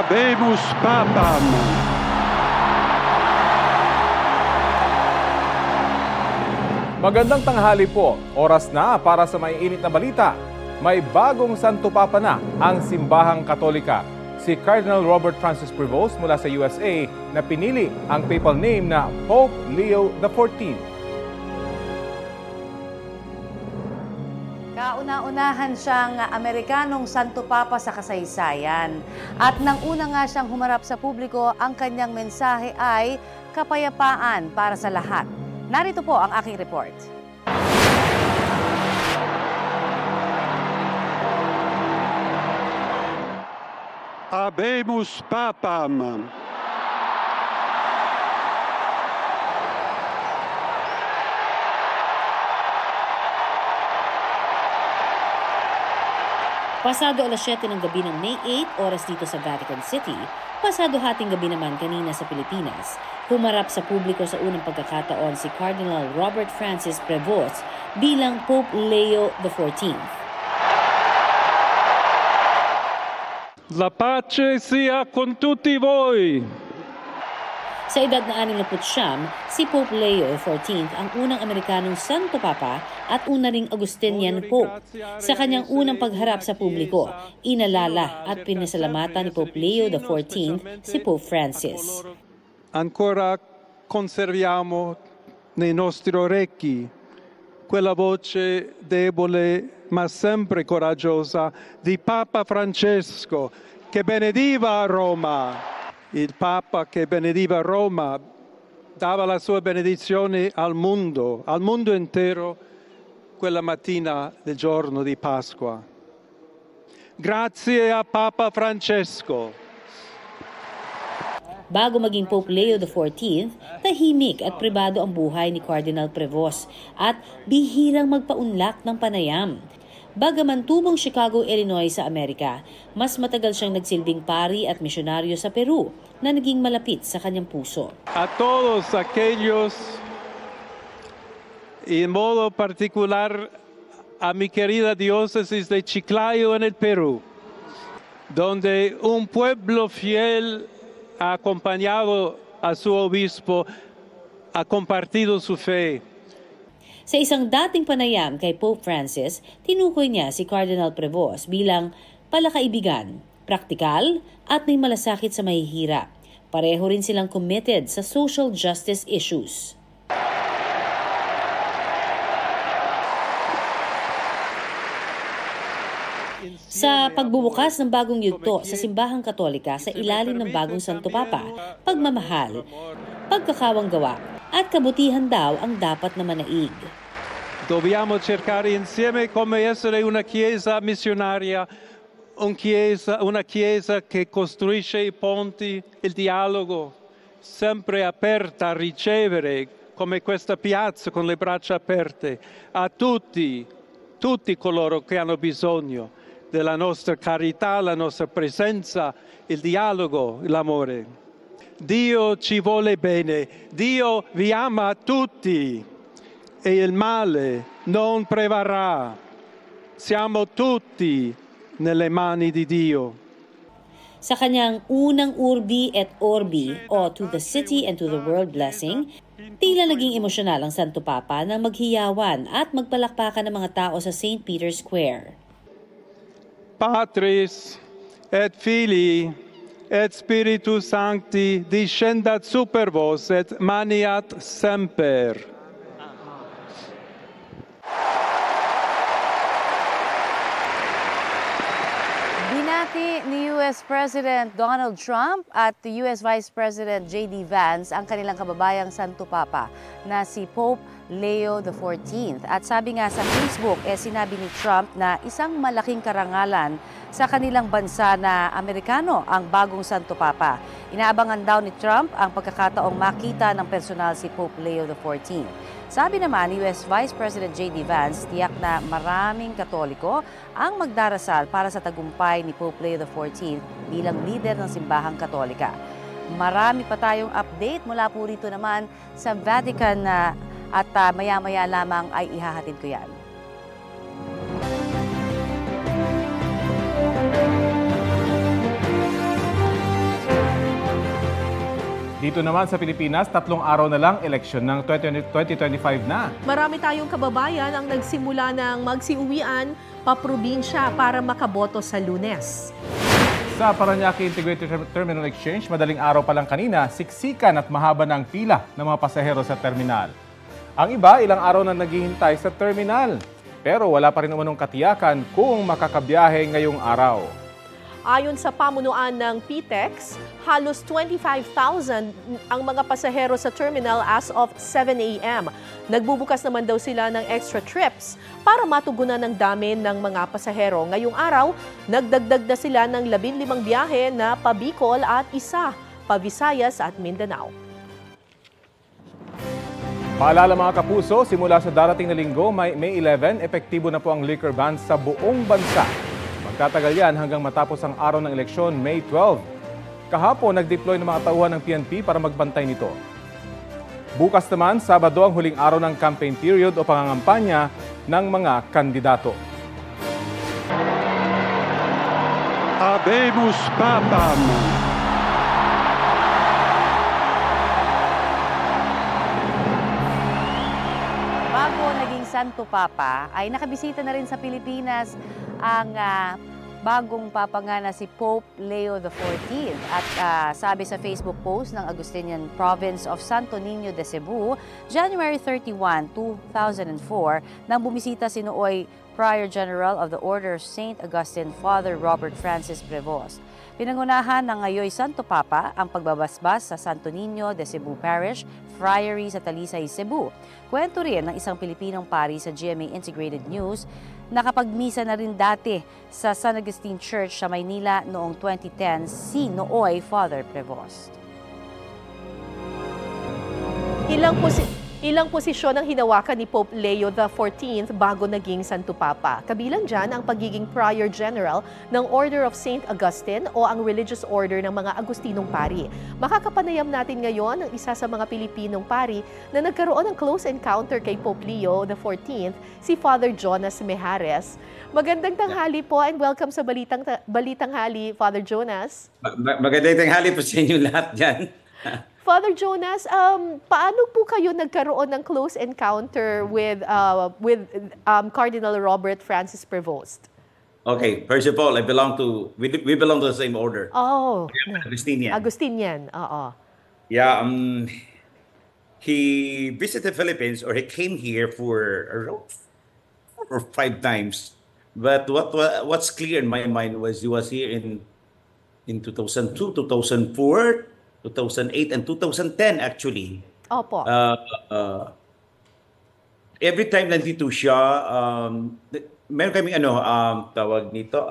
Habemus Papam. Magandang tanghali po. Oras na para sa maiinit na balita. May bagong Santo Papa na ang Simbahang Katolika. Si Cardinal Robert Francis Prevost mula sa USA na pinili ang papal name na Pope Leo XIV. Kauna-unahan siyang Amerikanong Santo Papa sa kasaysayan. At nang una nga siyang humarap sa publiko, ang kanyang mensahe ay kapayapaan para sa lahat. Narito po ang aking report. Habemus Papam. Pasado alas 7 ng gabi ng May 8, oras dito sa Vatican City, pasado hating gabi naman kanina sa Pilipinas, humarap sa publiko sa unang pagkakataon si Cardinal Robert Francis Prevost bilang Pope Leo XIV. La pace sia con tutti voi. Sa edad na 69, si Pope Leo XIV ang unang Amerikanong Santo Papa at una ring Augustinian Pope. Sa kanyang unang pagharap sa publiko, inalala at pinasalamatan ni Pope Leo XIV si Pope Francis. Ancora conserviamo nei nostri orecchi quella voce debole ma sempre coraggiosa di Papa Francesco che benediva Roma. Il Papa che benediva Roma dava la sua benedizione al mondo intero quella mattina del giorno di Pasqua. Grazie a Papa Francesco. Bago maging Pope Leo XIV, tahimik at pribado ang buhay ni Cardinal Prevost at bihirang magpaunlak ng panayam. Bagaman tubong Chicago, Illinois sa Amerika, mas matagal siyang nagsilbing pari at misyonaryo sa Peru na naging malapit sa kanyang puso. A todos aquellos, en modo particular a mi querida diócesis de Chiclayo en el Perú, donde un pueblo fiel ha acompañado a su obispo, ha compartido su fe. Sa isang dating panayam kay Pope Francis, tinukoy niya si Cardinal Prevost bilang palakaibigan, praktikal at may malasakit sa mahihirap. Pareho rin silang committed sa social justice issues. Sa pagbubukas ng bagong yugto sa Simbahang Katolika sa ilalim ng bagong Santo Papa, pagmamahal, pagkakawang gawa at kabutihan daw ang dapat na manaig. Dobbiamo cercare insieme come essere una chiesa missionaria, una chiesa che costruisce i ponti, il dialogo, sempre aperta a ricevere, come questa piazza con le braccia aperte, a tutti coloro che hanno bisogno della nostra carità, la nostra presenza, il dialogo, l'amore. Dio ci vuole bene, Dio vi ama tutti. E il male non prevarrà. Siamo tutti nelle mani di Dio. Sa kanyang unang Urbi et Orbi o To the City and to the World blessing, tila naging emosyonal ang Santo Papa nang maghiyawan at magpalakpakan ng mga tao sa St. Peter's Square. Patris et Filii et Spiritus Sancti discendat super vos et maniat semper. Ni US President Donald Trump at US Vice President J.D. Vance ang kanilang kababayang Santo Papa na si Pope Leo XIV. At sabi nga sa Facebook, sinabi ni Trump na isang malaking karangalan sa kanilang bansa na Amerikano ang bagong Santo Papa. Inaabangan daw ni Trump ang pagkakataong makita ng personal si Pope Leo XIV. Sabi naman ni US Vice President J.D. Vance, tiyak na maraming Katoliko ang magdarasal para sa tagumpay ni Pope Leo XIV bilang leader ng Simbahang Katolika. Marami pa tayong update mula po rito naman sa Vatican at maya-maya lamang ay ihahatid ko yan. Dito naman sa Pilipinas, 3 araw na lang eleksyon ng 2025 na. Marami tayong kababayan ang nagsimula ng magsiuwian paprobinsya para makaboto sa Lunes. Sa Parañaque Integrated Terminal Exchange, madaling araw pa lang kanina, siksikan at mahaba ng pila ng mga pasahero sa terminal. Ang iba, ilang araw na naghihintay sa terminal. Pero wala pa rin umanong katiyakan kung makakabiyahe ngayong araw. Ayon sa pamunuan ng PTEX, halos 25,000 ang mga pasahero sa terminal as of 7 a.m. Nagbubukas naman daw sila ng extra trips para matugunan ng dami ng mga pasahero. Ngayong araw, nagdagdag na sila ng 15 biyahe na pa Bicol at isa pa Visayas at Mindanao. Paalala mga kapuso, simula sa darating na linggo, May 11, epektibo na po ang liquor ban sa buong bansa. Magtatagal yan hanggang matapos ang araw ng eleksyon, May 12. Kahapon, nag-deploy ng mga tauhan ng PNP para magbantay nito. Bukas naman, Sabado ang huling araw ng campaign period o pangangampanya ng mga kandidato. Habemus Papam. Bago naging Santo Papa, ay nakabisita na rin sa Pilipinas ang bagong papa nga na si Pope Leo XIV. At sabi sa Facebook post ng Augustinian Province of Santo Niño de Cebu, January 31, 2004, nang bumisita si nooy Prior General of the Order of St. Augustine, Father Robert Francis Prevost. Pinangunahan ng ngayoy Santo Papa ang pagbabasbas sa Santo Niño de Cebu Parish, Friary sa Talisay, Cebu. Kwento rin ng isang Pilipinong pari sa GMA Integrated News, nakapagmisa na rin dati sa San Agustin Church sa Maynila noong 2010 si nooy Father Prevost. Ilang posisyon ang hinawakan ni Pope Leo XIV bago naging Santo Papa. Kabilang dyan ang pagiging Prior General ng Order of St. Augustine o ang religious order ng mga Agustinong pari. Makakapanayam natin ngayon ang isa sa mga Pilipinong pari na nagkaroon ng close encounter kay Pope Leo XIV, si Father Jonas Mejares. Magandang tanghali po and welcome sa Balitang Hali, Father Jonas. Magandang tanghali po sa inyo lahat dyan. Father Jonas, paano po kayo nagkaroon ng close encounter with Cardinal Robert Francis Prevost? Okay, first of all, we belong to the same order. Oh, Agustinian. Agustinian, oo. Yeah, he visited the Philippines, or he came here for around 4 or 5 times. But what's clear in my mind was he was here in 2002, 2004, 2008 and 2010 actually. Opo. Every time nandito siya, meron kaming tawag nito,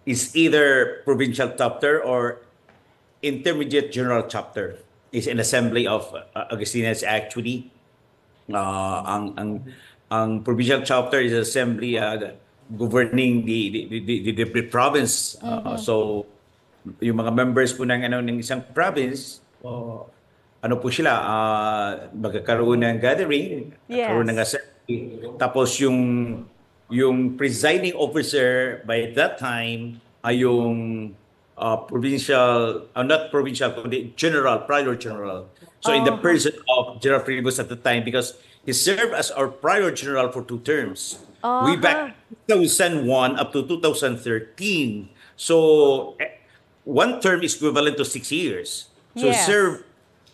is either provincial chapter or intermediate general chapter. Is an assembly of Augustinians actually. Ang provincial chapter is assembly governing the province. So yung mga members po ng isang province, ano po sila, magkakaroon ng gathering, magkakaroon ng assembly. Tapos yung presiding officer by that time ay yung not provincial, kundi prior general. So in the person of General Prevost at the time, because he served as our prior general for 2 terms. Way back 2001 up to 2013. So 1 term is equivalent to 6 years. So Yes.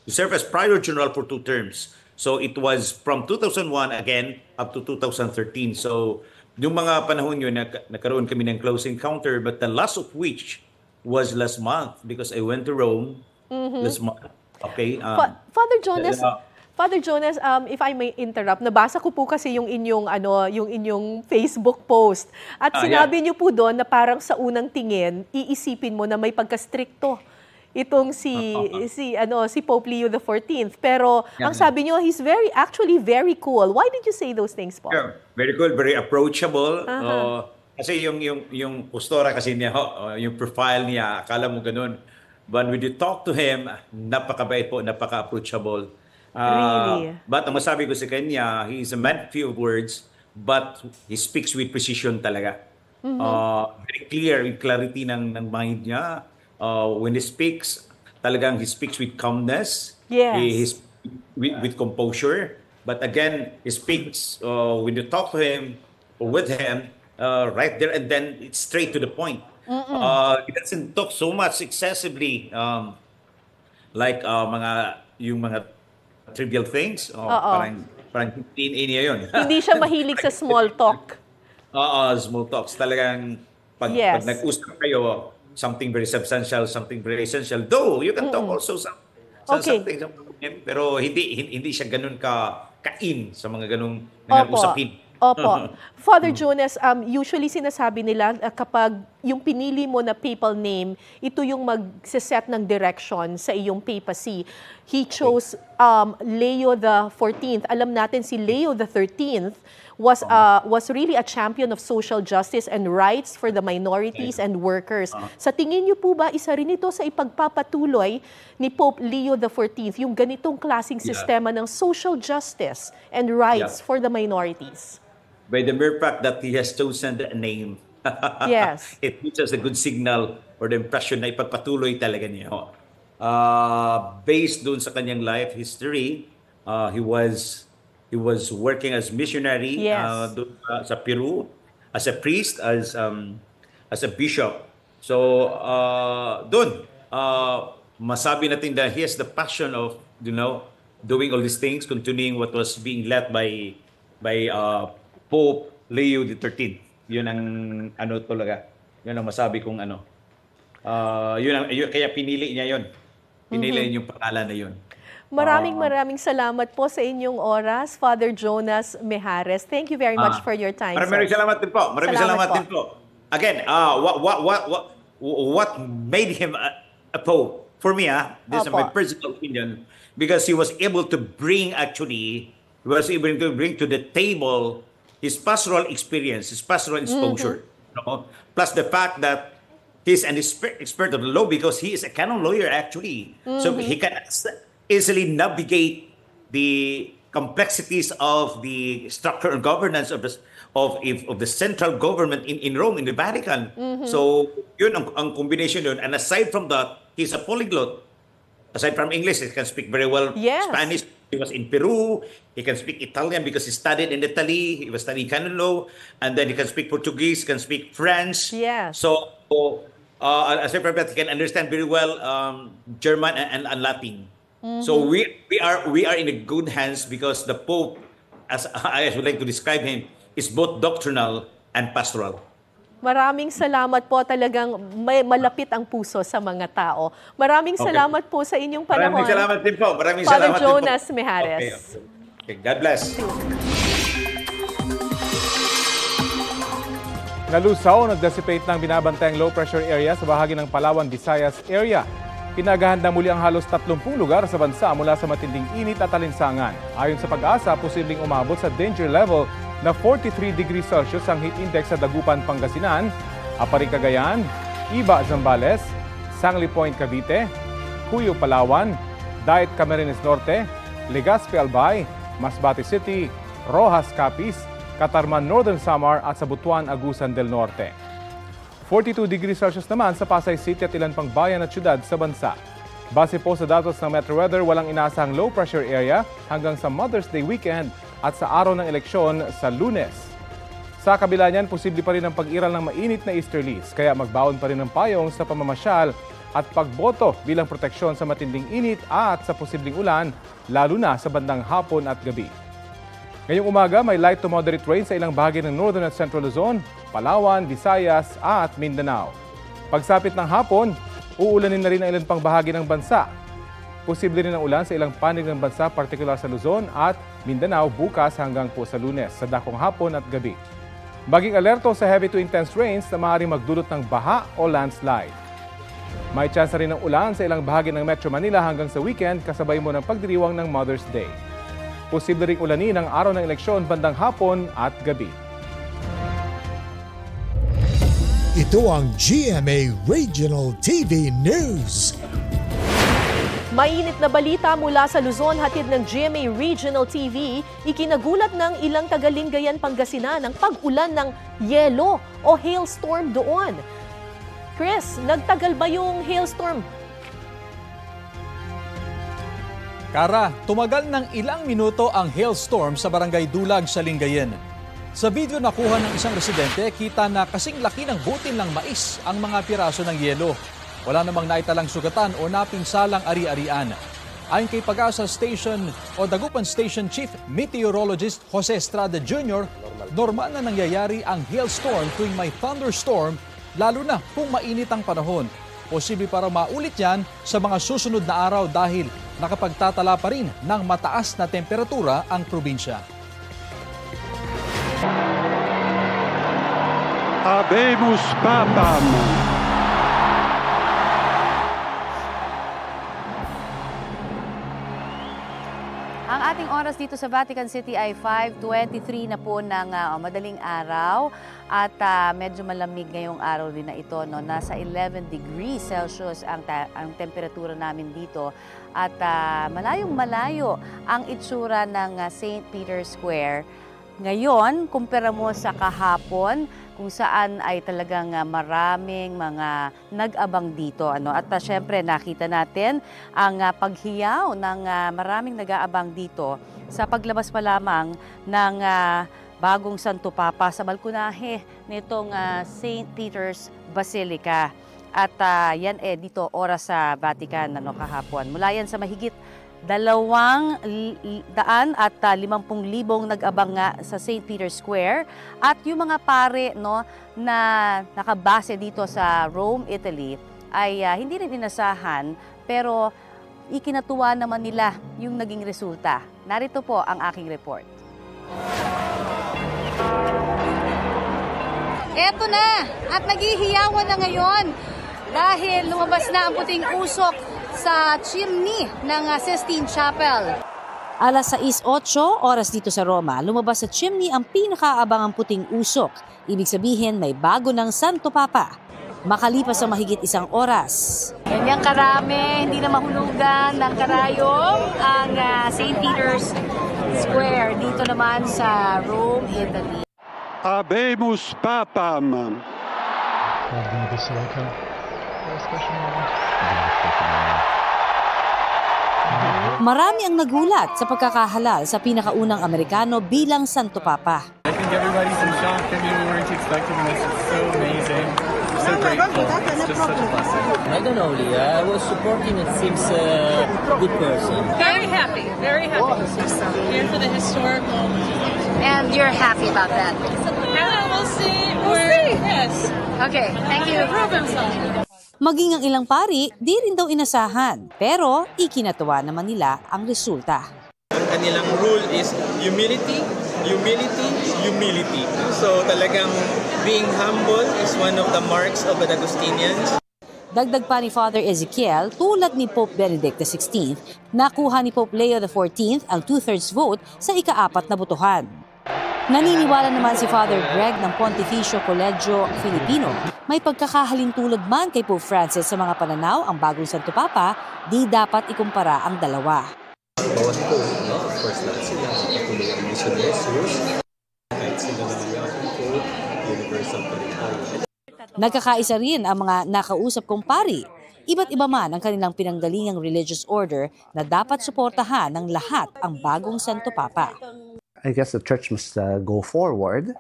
serve as prior general for 2 terms. So it was from 2001 again up to 2013. So yung mga panahon yun, nagkaroon kami ng close encounter, but the last of which was last month because I went to Rome last month. Okay. Father Jonas, if I may interrupt, nabasa ko po kasi yung inyong Facebook post. At sinabi niyo po doon na parang sa unang tingin, iisipin mo na may pagka-stricto itong si Pope Leo XIV. Pero ang sabi niyo, he's actually very cool. Why did you say those things po? Yeah, very cool, very approachable. Kasi yung postura kasi niya, yung profile niya, akala mo ganun. But when you talk to him, napakabait po, napaka-approachable. Really? But ang masabi ko sa kanya, he is a man of few words, but he speaks with precision talaga. Very clear, yung clarity ng mind niya. When he speaks, talagang he speaks with calmness. Yes. He speaks with composure. But again, he speaks when you talk to him or with him right there and then it's straight to the point. He doesn't talk so much excessively like yung mga trivial things. Parang niya yun. Hindi siya mahilig sa small talk. Small talks. Talagang pag nag-usap kayo, something very substantial, something very essential. Though, you can talk also something, pero hindi siya ganun kain sa mga ganung usapin. Opo. Father Jonas, usually sinasabi nila kapag yung pinili mo na papal name, ito yung mag-set ng direction sa iyong papacy. He chose Leo the 14th. Alam natin si Leo the 13th was really a champion of social justice and rights for the minorities and workers. Sa tingin niyo po ba, isa rin ito sa ipagpapatuloy ni Pope Leo the 14th, yung ganitong klaseng sistema ng social justice and rights for the minorities? By the mere fact that he has chosen a name, yes, it gives us a good signal or the impression na ipagpatuloy talaga niya. Based doon sa kanyang life history, he was working as missionary doon sa Peru, as a priest, as a bishop. So doon masabi natin that he has the passion of doing all these things, continuing what was being led by Pope Leo the 13th. Yun ang talaga. Yun ang masabi kong yun kaya pinili niya yun. Pinili yung pangalan na yun. Maraming salamat po sa inyong oras, Father Jonas Mijares. Thank you very much for your time, Maraming salamat din po. Maraming salamat din po. Again, what made him a pope? For me, this is my personal opinion, because he was able to bring to the table his pastoral experience, his pastoral exposure. Plus the fact that he's an expert of the law because he is a canon lawyer actually. So he can easily navigate the complexities of the structure and governance of the central government in Rome, in the Vatican. So yun ang combination yun. And aside from that, he's a polyglot. Aside from English, he can speak very well Spanish. He was in Peru. He can speak Italian because he studied in Italy. He was studying canon law. And then he can speak Portuguese, can speak French. Yes. So aside from that, he can understand very well German and Latin. So we are in a good hands because the Pope, as I would like to describe him, is both doctrinal and pastoral. Maraming salamat po, talagang malapit ang puso sa mga tao. Maraming salamat po sa inyong panahon. Maraming salamat din po. Father Jonas Mijares. Okay. God bless. Nalusaw, nag-dissipate ng binabantayang low pressure area sa bahagi ng Palawan, Visayas area. Pinagahanda muli ang halos 30 lugar sa bansa mula sa matinding init at alinsangan. Ayon sa Pag-asa, posibleng umabot sa danger level na 43 degrees Celsius ang heat index sa Dagupan, Pangasinan, Aparing, Cagayan, Iba, Zambales, Sangli Point, Cavite, Cuyo, Palawan, Daet, Camarines Norte, Legazpi, Albay, Masbate City, Rojas, Capiz, Catarman, Northern Samar at sa Butuan, Agusan del Norte. 42 degrees Celsius naman sa Pasay City at ilan pang bayan at syudad sa bansa. Base po sa datos ng Metro Weather, walang inaasahang low pressure area hanggang sa Mother's Day weekend at sa araw ng eleksyon sa Lunes. Sa kabila niyan, posible pa rin ang pag-iral ng mainit na easterlies, kaya magbaon pa rin ng payong sa pamamasyal at pagboto bilang proteksyon sa matinding init at sa posibleng ulan, lalo na sa bandang hapon at gabi. Ngayong umaga, may light to moderate rain sa ilang bahagi ng Northern at Central Luzon, Palawan, Visayas at Mindanao. Pagsapit ng hapon, uulanin na rin ang ilan pang bahagi ng bansa. Posible rin ang ulan sa ilang panig ng bansa, partikular sa Luzon at Mindanao bukas hanggang po sa Lunes, sa dakong hapon at gabi. Maging alerto sa heavy to intense rains na maaaring magdulot ng baha o landslide. May chance rin ng ulan sa ilang bahagi ng Metro Manila hanggang sa weekend kasabay mo ng pagdiriwang ng Mother's Day. Posible ring ulanin ang araw ng eleksyon bandang hapon at gabi. Ito ang GMA Regional TV News. Mainit na balita mula sa Luzon, hatid ng GMA Regional TV, ikinagulat ng ilang taga-Lingayen, Pangasinan ang pag-ulan ng yelo o hailstorm doon. Chris, nagtagal ba yung hailstorm? Kara, tumagal ng ilang minuto ang hailstorm sa Barangay Dulag sa Lingayen. Sa video nakuha ng isang residente, kita na kasing laki ng butil ng mais ang mga piraso ng yelo. Wala namang naitalang sugatan o napinsalang ari-arian. Ayon kay Pag-asa Station o Dagupan Station Chief Meteorologist Jose Estrada Jr., normal na nangyayari ang hailstorm tuwing may thunderstorm, lalo na kung mainit ang panahon. Posible para maulit yan sa mga susunod na araw dahil nakapagtatala pa rin ng mataas na temperatura ang probinsya. Habemus Papam. Ang ating oras dito sa Vatican City ay 5:23 na po ng madaling araw at medyo malamig ngayong araw din na ito. No? Nasa 11 degrees Celsius ang temperatura namin dito at malayong-malayo ang itsura ng St. Peter's Square. Ngayon, kumpara mo sa kahapon, kung saan ay talagang maraming mga nag-abang dito. At syempre nakita natin ang paghiyaw ng maraming nag-aabang dito sa paglabas pa lamang ng bagong Santo Papa sa balkonahe nitong St. Peter's Basilica. At yan dito oras sa Vatican kahapon. Mula yan sa mahigit 250,000 nag-abang nga sa St. Peter's Square at yung mga pare na nakabase dito sa Rome, Italy ay hindi rin inasahan pero ikinatuwa naman nila yung naging resulta. Narito po ang aking report. Eto na at naghihiyawan na ngayon dahil lumabas na ang puting usok sa chimney ng Sistine Chapel. Alas 6:08 oras dito sa Roma, lumabas sa chimney ang pinakaabangang puting usok. Ibig sabihin may bago ng Santo Papa. Makalipas sa mahigit isang oras. Ganyang karami, hindi na mahulugan ng karayom ang St. Peter's Square dito naman sa Rome, Italy. Habemus Papam. Marami ang nagulat sa pagkakahalal sa pinakaunang Amerikano bilang Santo Papa. I think everybody's in shock. I mean, we weren't expecting this. It's so amazing. I'm so grateful. It's just such a blessing. I don't know, Leah. I was supporting it. Seems a good person. Very happy. Very happy. Here for the historic moment. And you're happy about that? We'll see. Yes. Okay, thank you. Prove himself. Maging ang ilang pari, di rin daw inasahan. Pero ikinatuwa naman nila ang resulta. Ang kanilang rule is humility, humility, humility. So talagang being humble is one of the marks of an Agustinians. Dagdag pa ni Father Ezekiel, tulad ni Pope Benedict XVI, nakuha ni Pope Leo XIV ang 2/3 vote sa ika-4 na botohan. Naniniwala naman si Father Greg ng Pontificio Collegio Filipino, may pagkakahalintulad man kay Pope Francis sa mga pananaw ang bagong Santo Papa, di dapat ikumpara ang dalawa. Bawat po, of course, lahat sila patuloy ang mission ni Jesus. Kahit sila naman yung po, universal pa rin tayo. Nagkakaisa rin ang mga nakausap kong pari. Iba't iba man ang kanilang pinanggalingang religious order na dapat suportahan ng lahat ang bagong Santo Papa. I guess the church must go forward.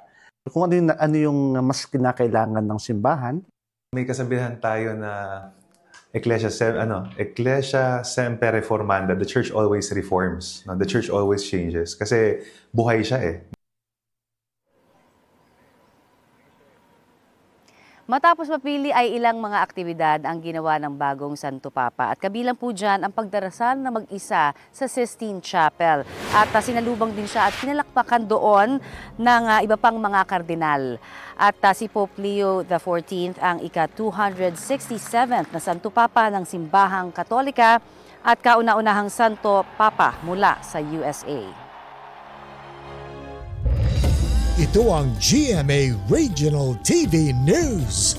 Kung ano yung mas kinakailangan ng simbahan. May kasabihan tayo na Ecclesia Semper Reformanda. The church always reforms. No? The church always changes. Kasi buhay siya eh. Matapos mapili ay ilang mga aktibidad ang ginawa ng bagong Santo Papa at kabilang po dyan ang pagdarasal na mag-isa sa Sistine Chapel at sinalubang din siya at pinalakpakan doon ng iba pang mga kardinal. At si Pope Leo XIV ang ika-267th na Santo Papa ng Simbahang Katolika at kauna-unahang Santo Papa mula sa USA. Ito ang GMA Regional TV News.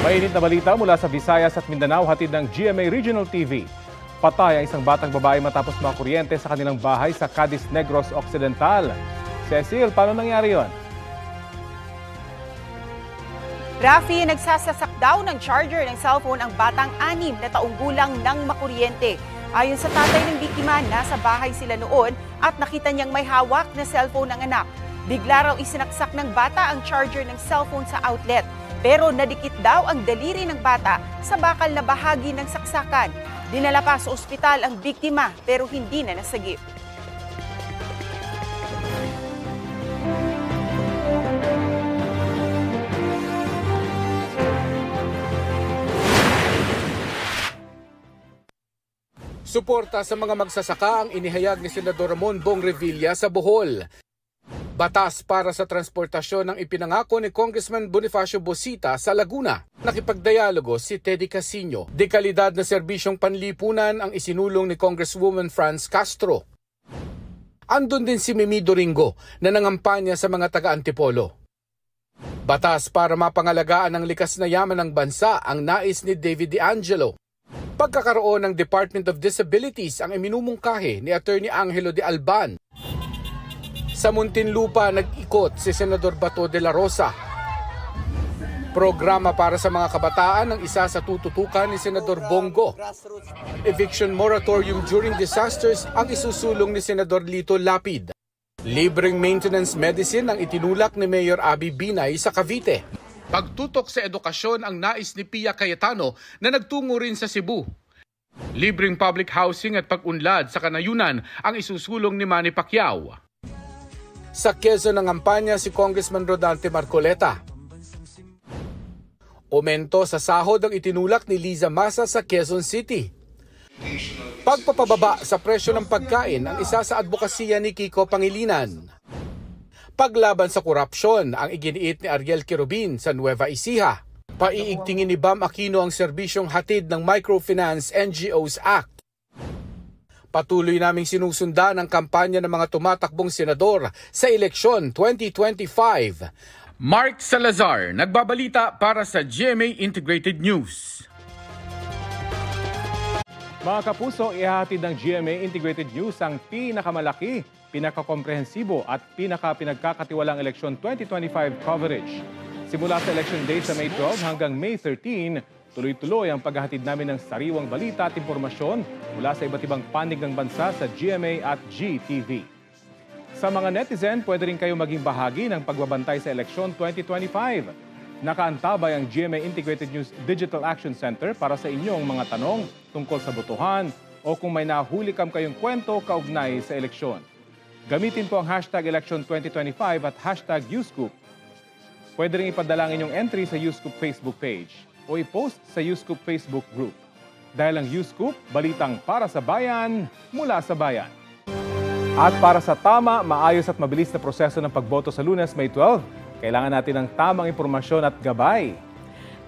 Mainit na balita mula sa Visayas at Mindanao, hatid ng GMA Regional TV. Patay ang isang batang babae matapos makuryente sa kanilang bahay sa Cadiz Negros Occidental. Cecil, paano nangyari yon? Rafi, nagsasasak daw ng charger ng cellphone ang batang 6 na taong gulang nang makuryente. Ayon sa tatay ng biktima, nasa bahay sila noon at nakita niyang may hawak na cellphone ng anak. Bigla raw isinaksak ng bata ang charger ng cellphone sa outlet. Pero nadikit daw ang daliri ng bata sa bakal na bahagi ng saksakan. Dinala pa sa ospital ang biktima pero hindi na nasagip. Suporta sa mga magsasaka ang inihayag ni Senador Ramon Bong Revilla sa Bohol. Batas para sa transportasyon ang ipinangako ni Congressman Bonifacio Bosita sa Laguna. Nakipagdialogo si Teddy Casino. Dekalidad na serbisyong panlipunan ang isinulong ni Congresswoman Franz Castro. Andun din si Mimi Doringo na nangampanya sa mga taga-Antipolo. Batas para mapangalagaan ang likas na yaman ng bansa ang nais ni David De Angelo. Pagkakaroon ng Department of Disabilities ang iminumungkahi ni Attorney Angelo de Alban. Sa Muntinlupa, nag-ikot si Senador Bato de la Rosa. Programa para sa mga kabataan ang isa sa tututukan ni Senador Bongo. Eviction moratorium during disasters ang isusulong ni Senador Lito Lapid. Libreng maintenance medicine ang itinulak ni Mayor Abby Binay sa Cavite. Pagtutok sa edukasyon ang nais ni Pia Cayetano na nagtungo rin sa Cebu. Libreng public housing at pag-unlad sa Kanayunan ang isusulong ni Manny Pacquiao. Sa Quezon nangampanya si Congressman Rodante Marcoleta. Aumento sa sahod ang itinulak ni Liza Masa sa Quezon City. Pagpapababa sa presyo ng pagkain ang isa sa advokasya ni Kiko Pangilinan. Paglaban sa korupsyon ang iginiit ni Ariel Quirobin sa Nueva Ecija. Paiigtingin ni Bam Aquino ang serbisyong hatid ng Microfinance NGOs Act. Patuloy naming sinusundan ang kampanya ng mga tumatakbong senador sa eleksyon 2025. Mark Salazar, nagbabalita para sa GMA Integrated News. Mga kapuso, ihahatid ng GMA Integrated News ang pinakamalaki, pinakakomprehensibo at pinagkakatiwalang eleksyon 2025 coverage. Simula sa election day sa May 12 hanggang May 13, tuloy-tuloy ang paghahatid namin ng sariwang balita at impormasyon mula sa iba't ibang panig ng bansa sa GMA at GTV. Sa mga netizen, pwede rin kayo maging bahagi ng pagbabantay sa eleksyon 2025. Nakaantabay ang GMA Integrated News Digital Action Center para sa inyong mga tanong tungkol sa botohan o kung may nahuli kayong kwento kaugnay sa eleksyon. Gamitin po ang hashtag election 2025 at hashtag UScoop. Pwede rin ipadala ang inyong entry sa UScoop Facebook page o i-post sa UScoop Facebook group. Dahil ang UScoop, balitang para sa bayan, mula sa bayan. At para sa tama, maayos at mabilis na proseso ng pagboto sa Lunes, May 12, kailangan natin ng tamang impormasyon at gabay.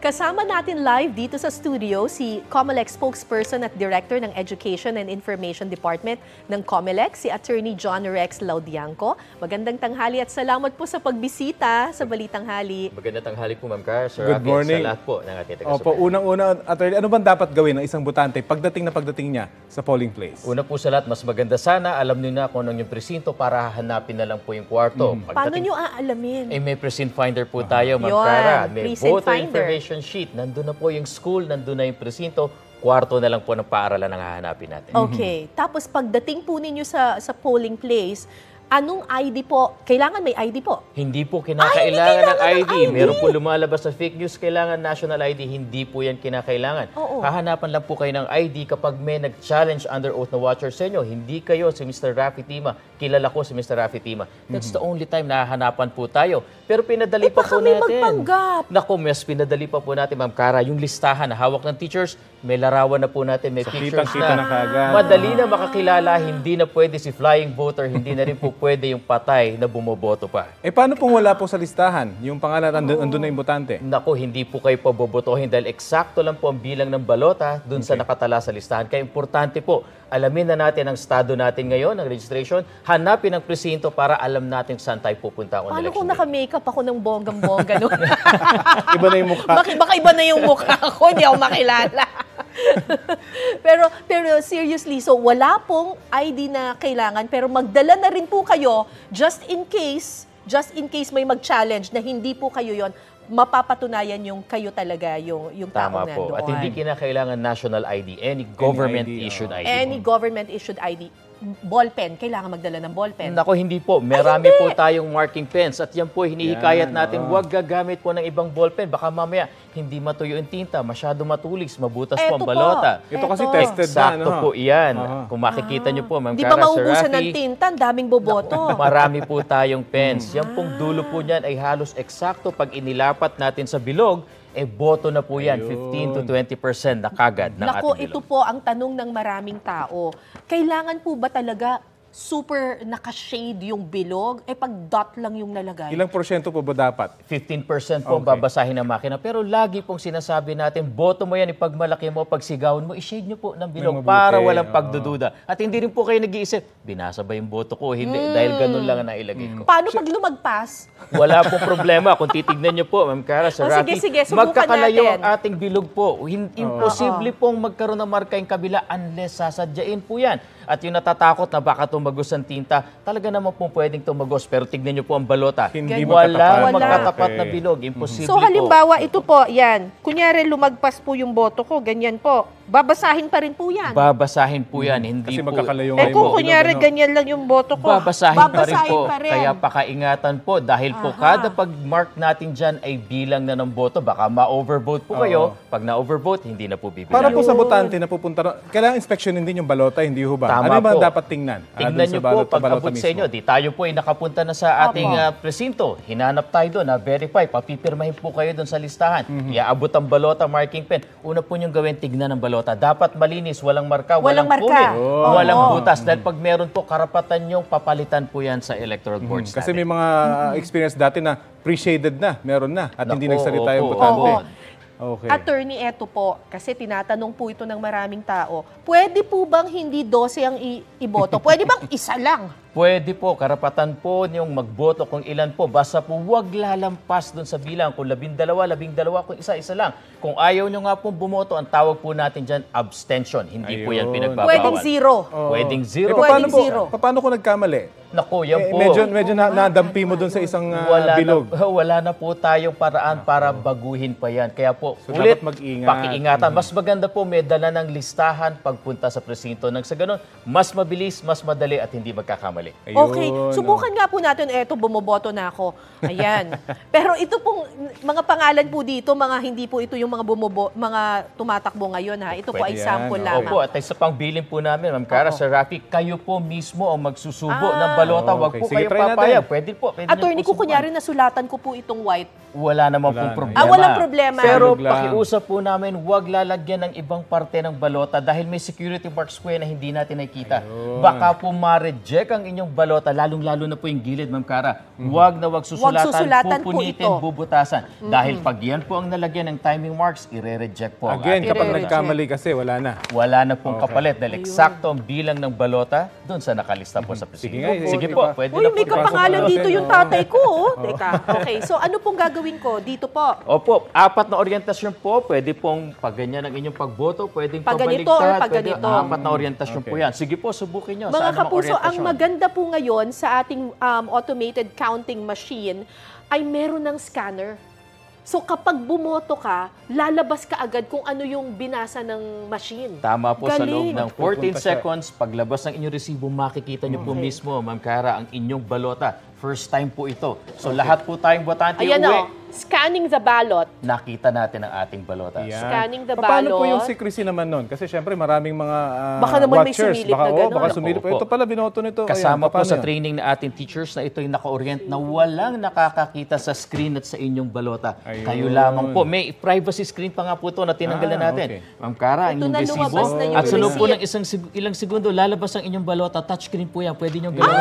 Kasama natin live dito sa studio si COMELEC spokesperson at Director ng Education and Information Department ng COMELEC, si Attorney John Rex Laudianco. Magandang tanghali at salamat po sa pagbisita sa Balitang Hali. Magandang tanghali po, Ma'am Car. Sir Good morning. Sa lahat po ng ating taga-suporta. Opo, unang-una, Attorney, ano bang dapat gawin ng isang botante pagdating niya sa polling place? Una po sa lahat, mas maganda sana, alam niyo na kung anong yung presinto para hanapin na lang po yung kwarto. Paano niyo aalamin? May precinct finder po tayo, Ma'am Cara. May voter information sheet. Nandun na po yung school, nandun na yung presinto, kwarto na lang po ng paaralan ang hahanapin natin. Okay. Tapos pagdating po ninyo sa polling place, anong ID po? Kailangan may ID po? Hindi po kinakailangan ng ID. Meron po lumalabas sa fake news, kailangan national ID. Hindi po yan kinakailangan. Hahanapan lang po kayo ng ID kapag may nag-challenge under oath na watcher sa inyo. Hindi kayo si Mr. Rafi Tima. Kilala ko si Mr. Rafi Tima. That's the only time na hahanapan po tayo. Pero pinadali pa po natin. Naku, mas pinadali pa po natin, Ma'am Cara. Yung listahan na hawak ng teachers, may larawan na po natin, may pictures na. Madali na makakilala, hindi na pwede si flying voter, hindi na rin po pwede yung patay na bumoboto pa. Paano pong wala po sa listahan? Yung pangalan, andun na yung botante? Naku, hindi po kayo pabobotohin dahil eksakto lang po ang bilang ng balota dun sa nakatala sa listahan. Kaya importante po, alamin na natin ang estado natin ngayon, ang registration, hanapin ang presinto para alam natin saan tayo pupunta on election. Paano kung naka-makeup ako ng bonggang-bongga? Iba na yung mukha. Baka iba na yung mukha ko, hindi ako makilala. pero seriously, so wala pong ID na kailangan, pero magdala na rin po kayo just in case may mag-challenge na hindi po kayo yon. mapapatunayan yung kayo talaga, yung Tama taong po. nandoon. At hindi kinakailangan national ID, any government-issued ID. Any government-issued ID. Ballpen, kailangan magdala ng ballpen. Nako, hindi po. Marami po tayong marking pens. At yan po, hinihikayat natin, huwag gagamit po ng ibang ballpen. Baka mamaya, hindi matuyo yung tinta, masyado matulis, mabutas po ang balota. Ito kasi tested na. Sakto po iyan. Kung makikita nyo po, Ma'am Di Cara, ba maubusan Sir ng Rafi, tinta? Ang daming boboto. marami po tayong pens. Yan pong dulo po niyan ay halos eksakto. Pag inilapat natin sa bilog, boto na po yan. 15 to 20% na kagad ng Nako, ating bilog. ito po ang tanong ng maraming tao. Kailangan po ba talaga super nakashade yung bilog? Pag dot lang yung nalagay. Ilang porsyento po ba dapat? 15% po babasahin ng makina. Pero lagi pong sinasabi natin, boto mo yan, ipagmalaki mo, pagsigawan mo, i-shade nyo po ng bilog para walang pagdududa. At hindi rin po kayo nag-iisip, binasa ba yung boto ko? Hindi, dahil ganun lang ang nailagay ko. Paano pag lumagpas? Wala pong problema. Kung titignan nyo po, Ma'am Cara, Sir Rafi, sige, subukan magkakalayo natin. ang ating bilog po. Imposible pong magkaroon ng marka yung kabila unless sasadyain po yan. At yung natatakot na baka tumagos ang tinta, talaga naman po pwedeng tumagos. Pero tignan nyo po ang balota. Hindi Wala magkatapat na bilog. Imposible So halimbawa, ito po, yan. Kunyari lumagpas po yung boto ko, ganyan po. Babasahin pa rin po yan. Babasahin po yan. Hindi Kasi po. magkakalayo Kung kunyari ganyan lang yung boto ko, Babasahin pa rin po. pa rin. Kaya pakaingatan po. Dahil po kada pag-mark natin dyan ay bilang na ng boto. Baka ma-overvote po kayo. Pag na-overvote, hindi na po bibilang. Para po sa botante na pupunta, kailangan inspeksyonin din yung balota, hindi ho ba? Tama Ano ba po. dapat tingnan? Tingnan nyo po, pag abot sa inyo, di tayo po ay nakapunta na sa ating presinto. Hinanap tayo doon, verify, papipirmahin po kayo doon sa listahan. Iaabot ang balota, marking pen. Una po nyong gawin, tignan ang balota. Dapat malinis, walang marka, walang punit, walang butas. Dahil pag meron po, karapatan nyong papalitan po yan sa electoral boards Kasi natin. may mga experience dati na pre-shaded na, meron na, at hindi nagsalita yung opo, botante. opo. Okay. Attorney, eto po, kasi tinatanong po ito ng maraming tao, pwede po bang hindi 12 ang iboto? Pwede bang isa lang? Pwede po, karapatan po niyong magboto kung ilan po. Basta po huwag lalampas doon sa bilang. Kung 12, 12, kung isa-isa lang. Kung ayaw niyo nga pong bumoto, ang tawag po natin dyan, abstention. Hindi po yan pinagbabawal. Pwedeng zero. Pwedeng zero. Paano kung nagkamali? Naku, yan po. Medyo nadampi mo doon sa isang bilog. Wala na po tayong paraan para baguhin pa yan. Kaya po, So, ulit, dapat mag-ingat. pakiingatan. Mas maganda po, may dala ng listahan pagpunta sa presinto. Nang sa ganun, mas mabilis, mas madali at hindi magkakamali. Okay, subukan nga po natin, eto, bumoboto na ako. Ayan. Pero ito pong mga pangalan po dito, mga hindi po ito yung mga tumatakbo ngayon, ha. Ito po ay sample lamang. Opo, at sa pangbilin po namin, Ma'am Cara, Sir Rafi, kayo po mismo ang magsusubo ng balota. Huwag po kayo papayag. Pwede po. Attorney, ko kunyari nasulatan ko po itong white. Wala naman pong problema. Walang problema. Pero pakiusap po namin, huwag lalagyan ng ibang parte ng balota dahil may security marks po yan na hindi natin nakikita. Baka po ma-reject ang inyong balota, lalong-lalo na po yung gilid, Ma'am Cara. Huwag na huwag susulatan, pupunitin, bubutasan. Dahil pag yan po ang nalagyan ng timing marks, ire-reject po ang Again, ating kapag balota. nagkamali kasi, wala na. Wala na pong kapalit dahil eksakto ang bilang ng balota doon sa nakalista po sa presinto. Sige po, pwede na po. May kapangalan dito yung tatay ko. Teka, okay. So ano pong gagawin ko? Dito po. Opo, 4 na orientasyon po. Pwede pong pag ganyan ang inyong pagboto, pwedeng Pag ganito or pabaligtad. pag ganito. 4 na orientasyon po yan. Sige po, subukin nyo. Mga sa anumang kapuso, ang orientasyon. maganda po ngayon sa ating automated counting machine ay meron ng scanner. So kapag bumoto ka, lalabas ka agad kung ano yung binasa ng machine. Tama po, sa loob Galing. ng 14 seconds, paglabas ng inyong resibo, makikita nyo po mismo, Ma'am Cara, ang inyong balota. First time po ito. So lahat po tayong botante Ayan uwi. scanning the ballot. Nakita natin ang ating balota. Scanning the Paano po yung ballot. secrecy naman nun? Kasi syempre maraming mga Baka naman may watchers. sumilip na gano'n. Baka sumilip. Opo. Ito pala, binoto nito. Kasama Ayan, po paano sa yan? training na ating teachers na ito yung naka-orient na walang nakakakita sa screen at sa inyong balota. Ayun. Kayo lamang po. May privacy screen pa nga po ito na tinanggal na natin. Okay. Ma'am Cara, ang Ito inyong na, resibo. lumabas na yung At sa loob po receipt. ng ilang segundo, lalabas ang inyong balota. Touchscreen po yan. Pwede nyo gawin.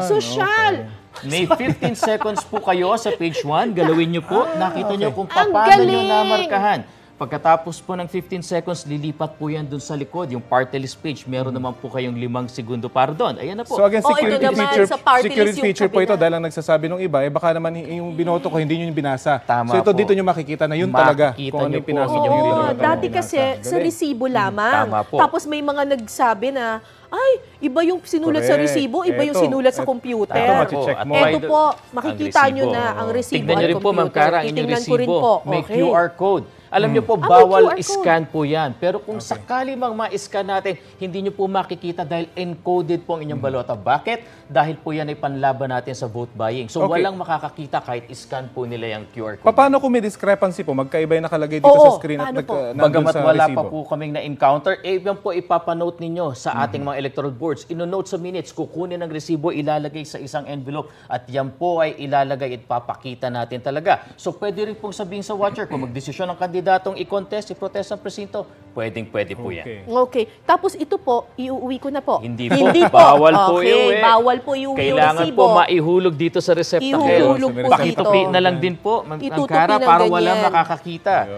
Social! May 15 seconds po kayo sa page 1. Galawin nyo po. Nakita nyo kung Ang paano nyo galing! namarkahan. Pagkatapos po ng 15 seconds, lilipat po yan dun sa likod, yung party list page. Meron naman po kayong 5 segundo para doon. Ayan na po. So again, security feature po ito dahil lang nagsasabi nung iba, baka naman yung binoto ko, hindi nyo yung binasa. Tama so ito po. dito nyo makikita na yun talaga. Makikita Kung ano nyo yung po. pinasa nyo. Dati kasi sa resibo lamang. Tama po. Tapos may mga nagsabi na, ay, iba yung sinulat sa resibo, iba yung sinulat sa computer. Ito po, makikita nyo na ang resibo Tignan nyo rin po, Ma'am Cara, ang inyong resibo. May QR code. Alam nyo po, may bawal QR code. scan po yan. Pero kung sakali mang ma-scan natin, hindi nyo po makikita dahil encoded po ang inyong balota. Bakit? Dahil po yan ay panlaban natin sa vote buying. So walang makakakita kahit scan po nila yung QR code. Paano kung may discrepancy po? Magkaiba yung nakalagay dito sa screen at Bagamat wala pa po kaming na-encounter, yan po ipapanote ninyo sa ating mga electoral boards. Ino-note sa minutes, kukunin ang resibo, ilalagay sa isang envelope at yan po ay ilalagay at papakita natin talaga. So pwede rin pong sabihin sa watcher, kung magdesisyon ng kandidatong i-contest, i-protest ang presinto, pwede po yan. Okay. Tapos ito po, iuwi ko na po. Hindi po. Bawal po iuwi. Bawal po iuwi yung kailangan resibo. po maihulog dito sa receptacle. Ihulog po dito. Pakitupi na lang din po, Ma'am Cara, para walang makakakita.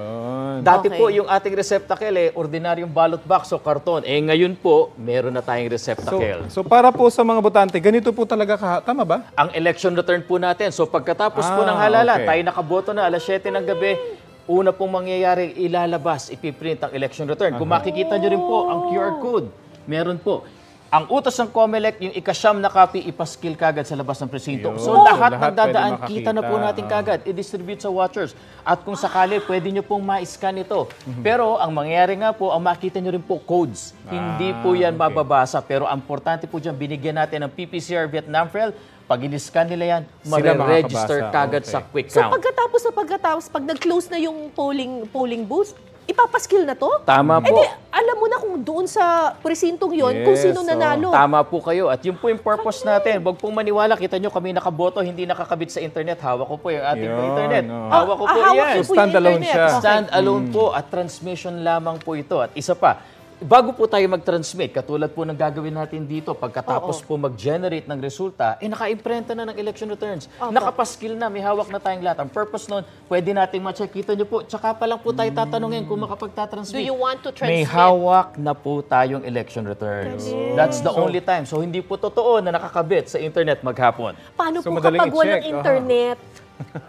Dati po yung ating receptacle, ordinaryong ballot box o karton. Ngayon po, meron na tayong receptacle. So para po sa mga botante, ganito po talaga, tama ba? Ang election return po natin. So pagkatapos po ng halalan, tayo nakaboto na alas 7 ng gabi, una pong mangyayari, ilalabas, ipiprint ang election return. Kung makikita nyo rin po ang QR code, meron po. Ang utos ng COMELEC, yung ika-siyam na copy, ipaskil kagad sa labas ng presinto. So lahat ng dadaan, kita na po natin kagad. I-distribute sa watchers. At kung sakali, pwede nyo pong ma-scan ito. Pero ang mangyayari nga po, ang makita nyo rin po, codes. Hindi po yan mababasa. Pero ang importante po dyan, binigyan natin ng PPCR Vietnam Trail. Pag in-scan nila yan, ma-register kagad sa quick count. So pagkatapos, pag nag-close na yung polling booth, ipapaskil na to? Tama po. Alam mo na kung doon sa presintong yon kung sino nanalo. Tama po kayo. At yun po yung purpose natin. Huwag pong maniwala. Kita nyo kami nakaboto, hindi nakakabit sa internet. Hawak ko po yung ating internet. Hawak ko po yan. So stand-alone siya. Stand-alone po at transmission lamang po ito. At isa pa, bago po tayo mag-transmit, katulad po ng gagawin natin dito, pagkatapos po mag-generate ng resulta, naka-imprenta na ng election returns. Nakapaskil na, may hawak na tayong lahat. Ang purpose nun, pwede nating ma-check. Kita nyo po, tsaka pa lang po tayo tatanungin kung makapagtatransmit. Do you want to transmit? May hawak na po tayong election returns. That's the only time. So hindi po totoo na nakakabit sa internet maghapon. Paano po kapag walang internet?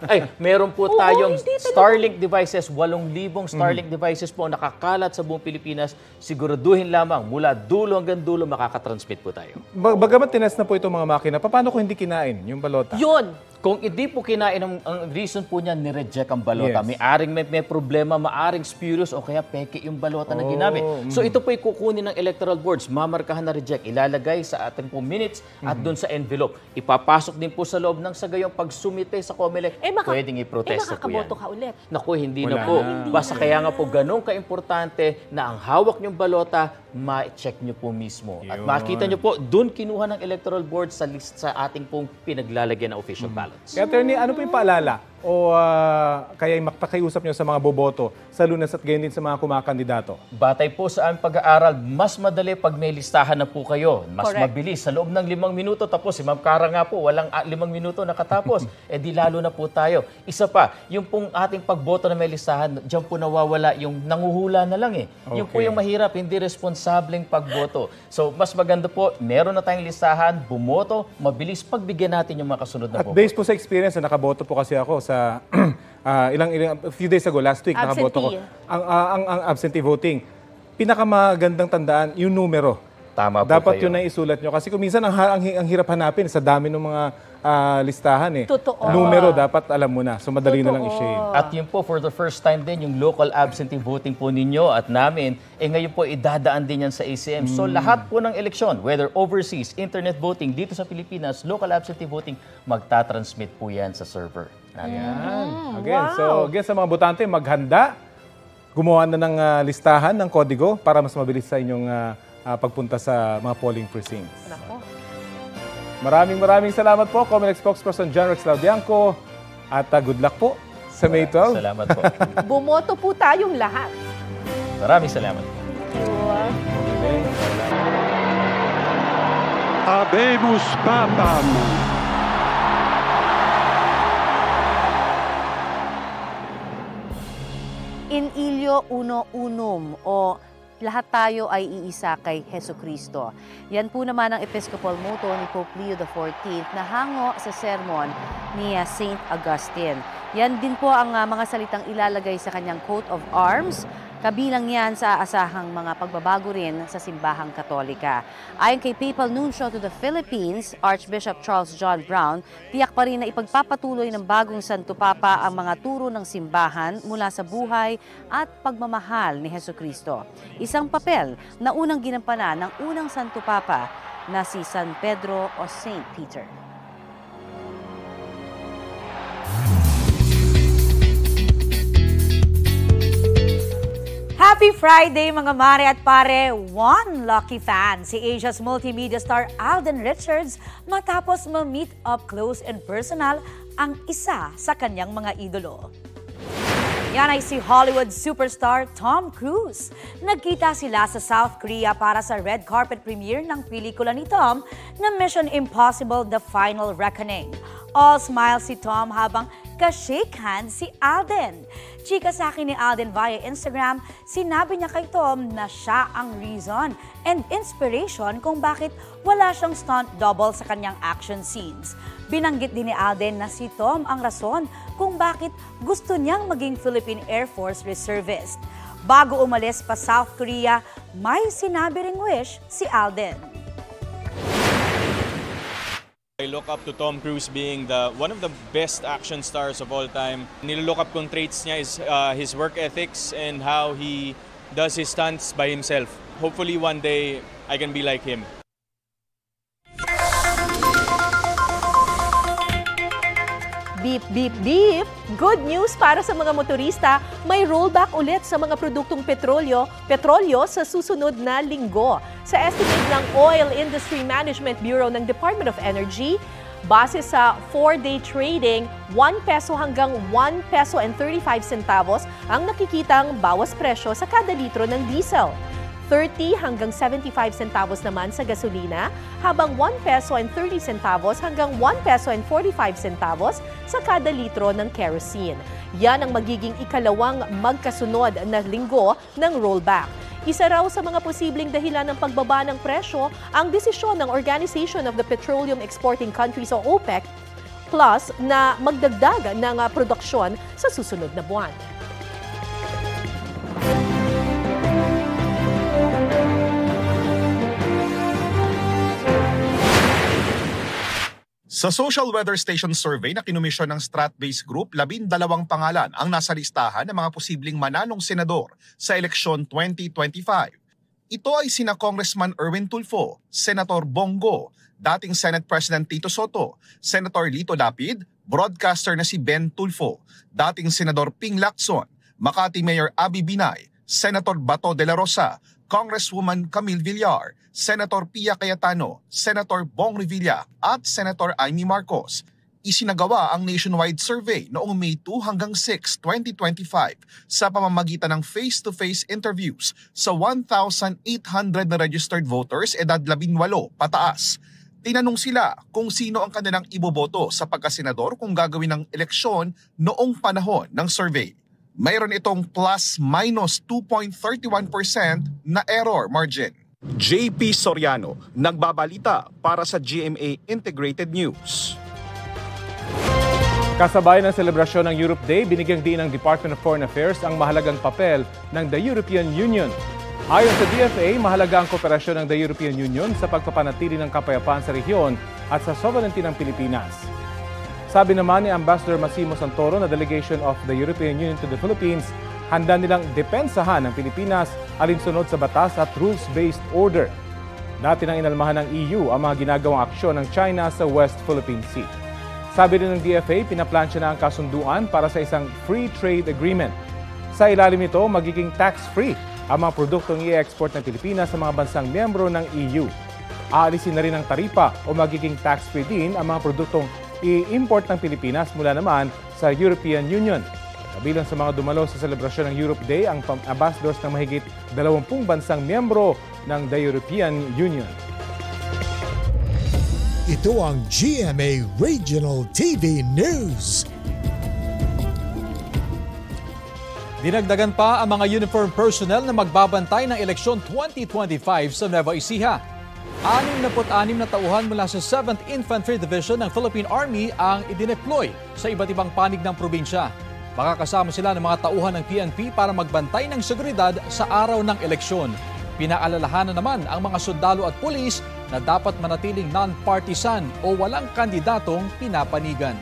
Ay, meron po tayong Starlink devices, 8,000 Starlink devices po nakakalat sa buong Pilipinas. Siguraduhin lamang, mula dulo hanggang dulo, makakatransmit po tayo. Bagamat tinest na po itong mga makina, paano kung hindi kinain yung balota? Yun! Kung hindi po kinain, ang reason po niya, nireject ang balota. Yes. May problema, maaring spurious o kaya peke yung balota na ginamit. So ito po kukunin ng electoral boards, mamarkahan na reject, ilalagay sa ating po minutes at doon sa envelope. Ipapasok din po sa loob ng sagayong pagsumite sa COMELEC, pwedeng iprotesta po yan. Makakaboto ka ulit. Naku, hindi na po. Basta kaya nga po ganun ka-importante na ang hawak niyong balota, ma-check niyo po mismo. At makita niyo po, doon kinuha ng electoral board sa list sa ating pong pinaglalagyan ng official ballots. Kaya Attorney, ano po yung paalala? O kaya mapakiusap nyo sa mga boboto sa Lunes at gayon din sa mga kumakandidato? Batay po sa aming pag-aaral, mas madali pag may listahan na po kayo. Mas Correct. mabilis. Sa loob ng 5 minuto, tapos si Ma'am Cara nga po, walang 5 minuto nakatapos. Di lalo na po tayo. Isa pa, yung pong ating pagboto na may listahan, dyan po nawawala yung nanguhula na lang Yung po yung mahirap, hindi responsableng pagboto. So, mas maganda po, meron na tayong listahan, bumoto, mabilis pagbigyan natin yung mga kasunod na At based po sa experience, nakaboto po kasi ako sa a few days ago, last week, nakaboto ko. Ang absentee voting, pinakamagandang tandaan, yung numero. Tama po Dapat kayo. yun na isulat nyo. Kasi kung minsan, ang hirap hanapin sa dami ng mga listahan Totoo. Numero, dapat alam mo na. So, madali na lang i-shade. At yun po, for the first time din, yung local absentee voting po ninyo at namin, ngayon po idadaan din yan sa ACM. So lahat po ng eleksyon, whether overseas, internet voting, dito sa Pilipinas, local absentee voting, magtatransmit po yan sa server. Again, so again sa mga botante, maghanda, gumawa na ng listahan ng kodigo para mas mabilis sa inyong pagpunta sa mga polling precincts. Maraming salamat po, COMELEC spokesperson John Rex Laudianco, at good luck po sa May 12. Salamat po. Bumoto po tayong lahat. Maraming salamat po. Habemus Papam. In illo uno unum o lahat tayo ay iisa kay Hesukristo. Yan po naman ang episcopal motto ni Pope Leo XIV na hango sa sermon ni St. Augustine. Yan din po ang mga salitang ilalagay sa kanyang coat of arms. Kabilang yan sa asahang mga pagbabago rin sa simbahang Katolika. Ayon kay Papal Nuncio to the Philippines, Archbishop Charles John Brown, tiyak pa rin na ipagpapatuloy ng bagong Santo Papa ang mga turo ng simbahan mula sa buhay at pagmamahal ni Hesukristo. Isang papel na unang ginampanan ng unang Santo Papa na si San Pedro o Saint Peter. Happy Friday mga mare at pare! One lucky fan, si Asia's multimedia star Alden Richards matapos ma-meet up close and personal ang isa sa kanyang mga idolo. Yan ay si Hollywood superstar Tom Cruise. Nagkita sila sa South Korea para sa red carpet premiere ng pelikula ni Tom na Mission Impossible: The Final Reckoning. All smiles si Tom habang ka-shake hand si Alden. Chika sa akin ni Alden via Instagram, sinabi niya kay Tom na siya ang reason and inspiration kung bakit wala siyang stunt double sa kanyang action scenes. Binanggit din ni Alden na si Tom ang rason kung bakit gusto niyang maging Philippine Air Force Reservist. Bago umalis pa South Korea, may sinabi ring wish si Alden. I look up to Tom Cruise being one of the best action stars of all time. Nilook up kong traits niya is his work ethics and how he does his stunts by himself. Hopefully one day I can be like him. Beep, beep, beep! Good news para sa mga motorista, may rollback ulit sa mga produktong petrolyo sa susunod na linggo. Sa estimate ng Oil Industry Management Bureau ng Department of Energy, base sa 4-day trading, 1 peso hanggang 1 peso and 35 centavos ang nakikitang bawas presyo sa kada litro ng diesel. 30 hanggang 75 centavos naman sa gasolina, habang 1 peso and 30 centavos hanggang 1 peso and 45 centavos sa kada litro ng kerosene. Yan ang magiging ikalawang magkasunod na linggo ng rollback. Isa raw sa mga posibleng dahilan ng pagbaba ng presyo ang desisyon ng Organization of the Petroleum Exporting Countries o OPEC Plus na magdagdag ng produksyon sa susunod na buwan. Sa Social Weather Station Survey na kinumisyon ng Strat-Base Group, 12 pangalan ang nasa listahan ng mga posibleng mananong senador sa eleksyon 2025. Ito ay sina Congressman Erwin Tulfo, Senator Bongo, dating Senate President Tito Soto, Senator Lito Lapid, broadcaster na si Ben Tulfo, dating Senador Ping Lacson, Makati Mayor Abby Binay, Senator Bato de la Rosa, Congresswoman Camille Villar, Senator Pia Cayetano, Senator Bong Revilla at Senator Amy Marcos. Isinagawa ang nationwide survey noong May 2 hanggang 6, 2025 sa pamamagitan ng face-to-face interviews sa 1,800 na registered voters edad 18 pataas. Tinanong sila kung sino ang kanilang iboboto sa pagkasenador kung gagawin ng eleksyon noong panahon ng survey. Mayroon itong plus-minus 2.31% na error margin. JP Soriano, nagbabalita para sa GMA Integrated News. Kasabay ng selebrasyon ng Europe Day, binigyang diin ng Department of Foreign Affairs ang mahalagang papel ng the European Union. Ayon sa DFA, mahalaga ang kooperasyon ng the European Union sa pagpapanatili ng kapayapaan sa rehiyon at sa sovereignty ng Pilipinas. Sabi naman ni Ambassador Massimo Santoro na delegation of the European Union to the Philippines, handa nilang depensahan ng Pilipinas alinsunod sa batas at rules-based order. Dati nang inalmahan ng EU ang mga ginagawang aksyon ng China sa West Philippine Sea. Sabi rin ng DFA, pinaplansya na ang kasunduan para sa isang free trade agreement. Sa ilalim nito, magiging tax-free ang mga produktong i-export ng Pilipinas sa mga bansang miyembro ng EU. Aalisin na rin ang taripa o magiging tax-free din ang mga produktong i-import ng Pilipinas mula naman sa European Union. Kabilang sa mga dumalo sa selebrasyon ng Europe Day ang ambassadors ng mahigit 20 bansang miyembro ng the European Union. Ito ang GMA Regional TV News. Dinagdagan pa ang mga uniform personnel na magbabantay ng eleksyon 2025 sa Nueva Ecija. 66 na tauhan mula sa 7th Infantry Division ng Philippine Army ang idineploy sa iba't ibang panig ng probinsya. Makakasama sila ng mga tauhan ng PNP para magbantay ng seguridad sa araw ng eleksyon. Pinaalalahanan naman ang mga sundalo at pulis na dapat manatiling non-partisan o walang kandidatong pinapanigan.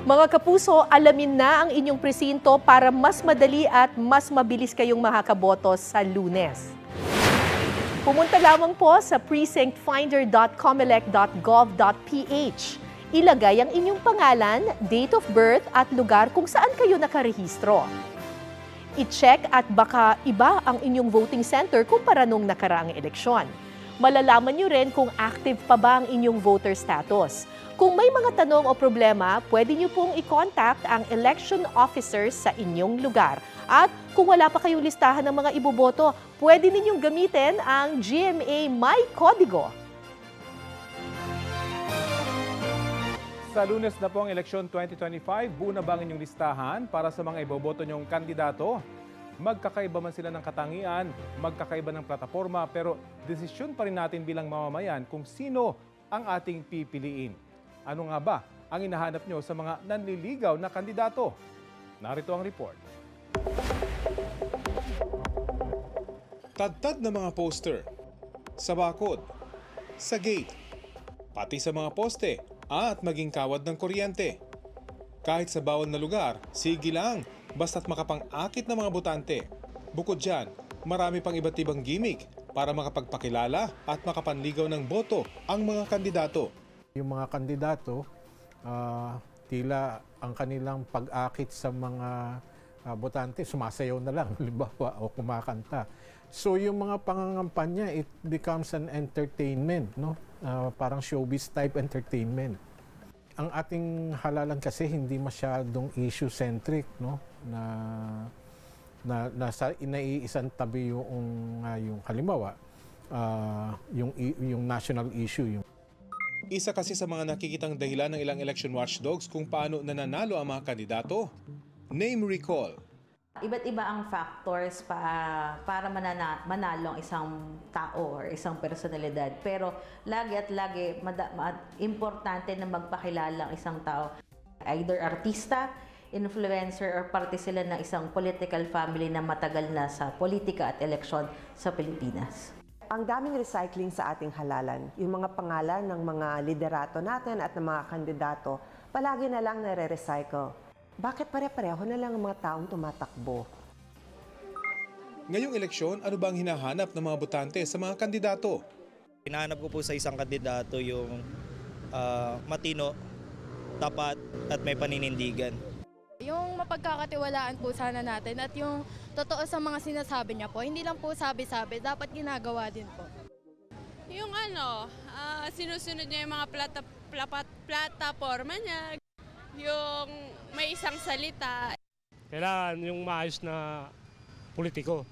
Mga kapuso, alamin na ang inyong presinto para mas madali at mas mabilis kayong makakaboto sa Lunes. Pumunta lamang po sa precinctfinder.comelec.gov.ph. Ilagay ang inyong pangalan, date of birth at lugar kung saan kayo nakarehistro. I-check at baka iba ang inyong voting center kumpara nung nakaraang eleksyon. Malalaman nyo rin kung active pa ba ang inyong voter status. Kung may mga tanong o problema, pwede nyo pong i-contact ang election officers sa inyong lugar. At kung wala pa kayong listahan ng mga iboboto, pwede ninyong gamitin ang GMA My Código. Sa Lunes na po ang eleksyon 2025, buo na ba ang inyong listahan para sa mga iboboto nyong kandidato? Magkakaiba man sila ng katangian, magkakaiba ng plataforma, pero desisyon pa rin natin bilang mamamayan kung sino ang ating pipiliin. Ano nga ba ang hinahanap nyo sa mga nanliligaw na kandidato? Narito ang report. Tad-tad na mga poster, sa bakod, sa gate, pati sa mga poste at maging kawad ng kuryente. Kahit sa bawal na lugar, sige lang, basta't makapang-akit na mga botante. Bukod dyan, marami pang iba't ibang gimmick para makapagpakilala at makapanligaw ng boto ang mga kandidato. Yung mga kandidato, tila ang kanilang pag-akit sa mga botante, sumasayaw na lang, halimbawa, o kumakanta. So yung mga pangangampanya, it becomes an entertainment, no? Parang showbiz type entertainment. Ang ating halalan kasi hindi masyadong issue-centric, no? Na nasa inaiisang tabi yung halimbawa, yung national issue. Isa kasi sa mga nakikitang dahilan ng ilang election watchdogs kung paano nananalo ang mga kandidato. Name recall. Iba't iba ang factors para manalo ang isang tao or isang personalidad. Pero lagi importante na magpakilala ang isang tao. Either artista, influencer, or parte sila ng isang political family na matagal na sa politika at eleksyon sa Pilipinas. Ang daming recycling sa ating halalan. Yung mga pangalan ng mga liderato natin at ng mga kandidato, palagi na lang nare-recycle. Bakit pare-pareho na lang ang mga taong tumatakbo? Ngayong eleksyon, ano ba ang hinahanap ng mga botante sa mga kandidato? Hinahanap ko po sa isang kandidato yung matino, tapat at may paninindigan. Yung mapagkakatiwalaan po sana natin at yung totoo sa mga sinasabi niya po, hindi lang po sabi-sabi, dapat ginagawa din po. Yung sinusunod niya yung mga plataforma niya, yung may isang salita. Kailangan yung maayos na politiko,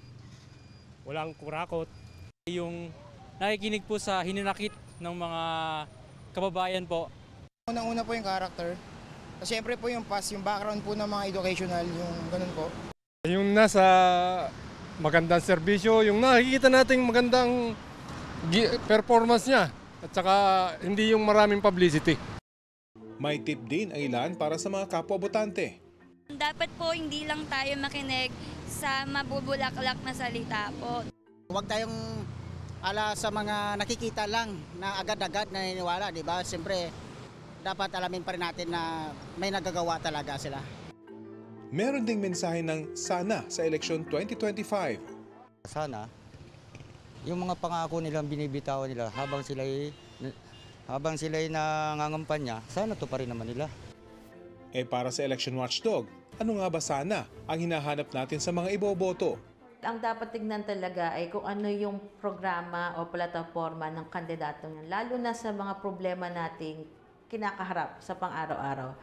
walang kurakot. Yung nakikinig po sa hininakit ng mga kababayan po. Unang-una po yung character. Siyempre po yung past, yung background po ng mga educational, yung ganun po. Yung nasa magandang serbisyo, yung nakikita nating magandang performance niya at saka hindi yung maraming publicity. May tip din ang ilan para sa mga kapwa-botante. Dapat po hindi lang tayo makinig sa mabubulaklak na salita po. Huwag tayong sa mga nakikita lang na agad-agad naniniwala, di ba? Siyempre, dapat alamin pa rin natin na may nagagawa talaga sila. Meron ding mensahe ng sana sa eleksyon 2025. Sana, yung mga pangako nilang binibitawan nila habang sila'y nangangampanya, sana to pa rin naman nila. Para sa election watchdog, ano nga ba sana ang hinahanap natin sa mga iboboto? Ang dapat tignan talaga ay kung ano yung programa o plataforma ng kandidato niya, lalo na sa mga problema nating kinakaharap sa pang-araw-araw.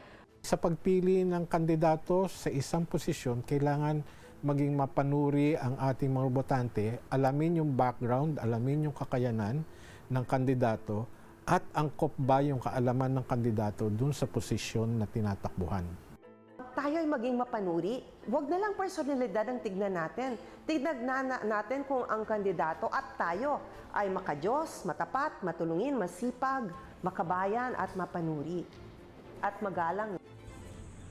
Sa pagpili ng kandidato sa isang posisyon, kailangan maging mapanuri ang ating mga botante, alamin yung background, alamin yung kakayanan ng kandidato, at angkop ba yung kaalaman ng kandidato dun sa posisyon na tinatakbuhan. Tayo ay maging mapanuri. Huwag na lang personalidad ang tignan natin. Tignan natin kung ang kandidato at tayo ay makadiyos, matapat, matulungin, masipag, makabayan at mapanuri. At magalang.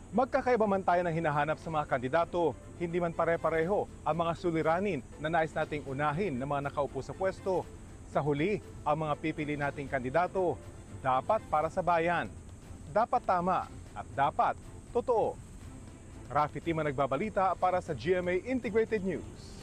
Magkakaiba man tayo ng hinahanap sa mga kandidato, hindi man pare-pareho ang mga suliranin na nais nating unahin ng mga nakaupo sa pwesto. Sa huli, ang mga pipili nating kandidato dapat para sa bayan, dapat tama at dapat totoo. Rafi Tima nagbabalita para sa GMA Integrated News.